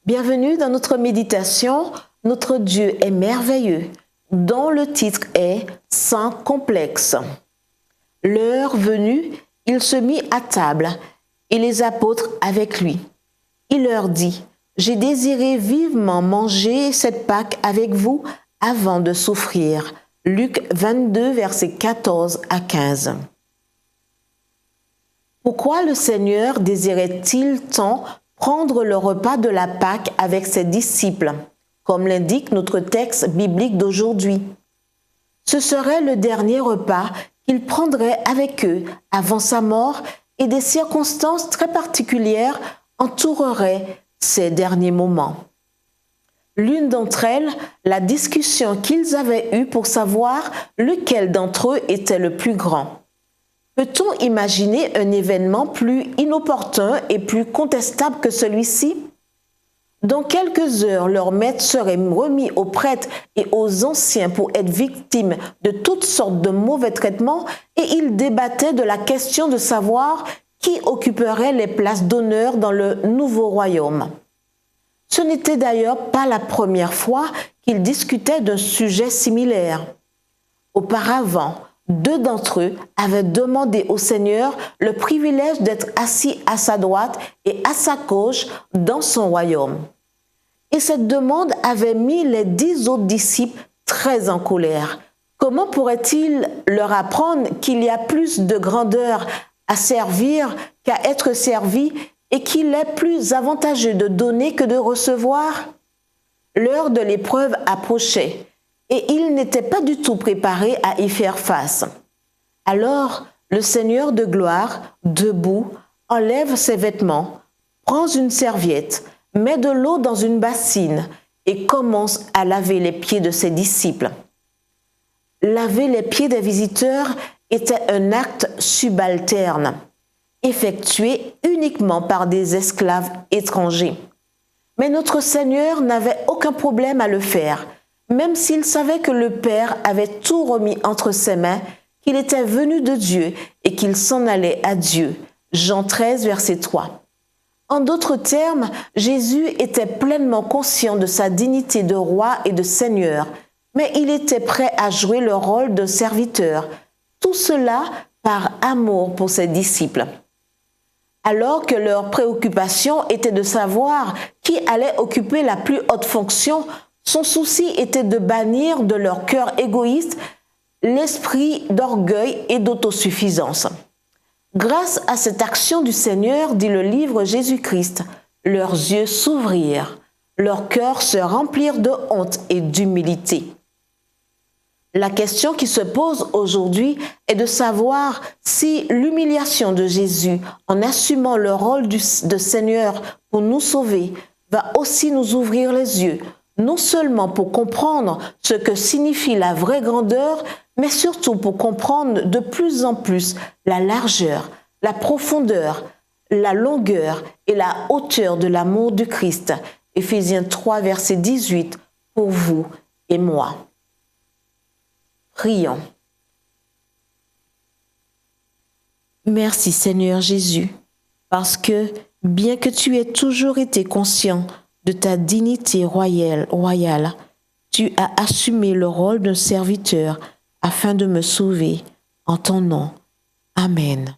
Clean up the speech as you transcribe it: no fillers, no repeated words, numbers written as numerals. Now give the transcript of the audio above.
Bienvenue dans notre méditation. Notre Dieu est merveilleux, dont le titre est sans complexe. L'heure venue, il se mit à table et les apôtres avec lui. Il leur dit: j'ai désiré vivement manger cette Pâque avec vous avant de souffrir. Luc 22, versets 14 à 15. Pourquoi le Seigneur désirait-il tant prendre le repas de la Pâque avec ses disciples, comme l'indique notre texte biblique d'aujourd'hui? Ce serait le dernier repas qu'il prendrait avec eux avant sa mort et des circonstances très particulières entoureraient ces derniers moments. L'une d'entre elles, la discussion qu'ils avaient eue pour savoir lequel d'entre eux était le plus grand. Peut-on imaginer un événement plus inopportun et plus contestable que celui-ci? Dans quelques heures, leur maître serait remis aux prêtres et aux anciens pour être victime de toutes sortes de mauvais traitements et ils débattaient de la question de savoir qui occuperait les places d'honneur dans le nouveau royaume. Ce n'était d'ailleurs pas la première fois qu'ils discutaient d'un sujet similaire. Auparavant, 2 d'entre eux avaient demandé au Seigneur le privilège d'être assis à sa droite et à sa gauche dans son royaume. Et cette demande avait mis les 10 autres disciples très en colère. Comment pourrait-il leur apprendre qu'il y a plus de grandeur à servir qu'à être servi et qu'il est plus avantageux de donner que de recevoir? L'heure de l'épreuve approchait et ils n'étaient pas du tout préparés à y faire face. Alors, le Seigneur de gloire, debout, enlève ses vêtements, prend une serviette, met de l'eau dans une bassine et commence à laver les pieds de ses disciples. Laver les pieds des visiteurs était un acte subalterne, effectué uniquement par des esclaves étrangers. Mais notre Seigneur n'avait aucun problème à le faire, même s'il savait que le Père avait tout remis entre ses mains, qu'il était venu de Dieu et qu'il s'en allait à Dieu. Jean 13, verset 3. En d'autres termes, Jésus était pleinement conscient de sa dignité de roi et de seigneur, mais il était prêt à jouer le rôle de serviteur, tout cela par amour pour ses disciples. Alors que leur préoccupation était de savoir qui allait occuper la plus haute fonction, son souci était de bannir de leur cœur égoïste l'esprit d'orgueil et d'autosuffisance. Grâce à cette action du Seigneur, dit le livre Jésus-Christ, leurs yeux s'ouvrirent, leurs cœurs se remplirent de honte et d'humilité. La question qui se pose aujourd'hui est de savoir si l'humiliation de Jésus, en assumant le rôle de Seigneur pour nous sauver, va aussi nous ouvrir les yeux, non seulement pour comprendre ce que signifie la vraie grandeur, mais surtout pour comprendre de plus en plus la largeur, la profondeur, la longueur et la hauteur de l'amour du Christ. Éphésiens 3, verset 18, pour vous et moi. Prions. Merci Seigneur Jésus, parce que bien que tu aies toujours été conscient de ta dignité royale, tu as assumé le rôle d'un serviteur afin de me sauver. En ton nom. Amen.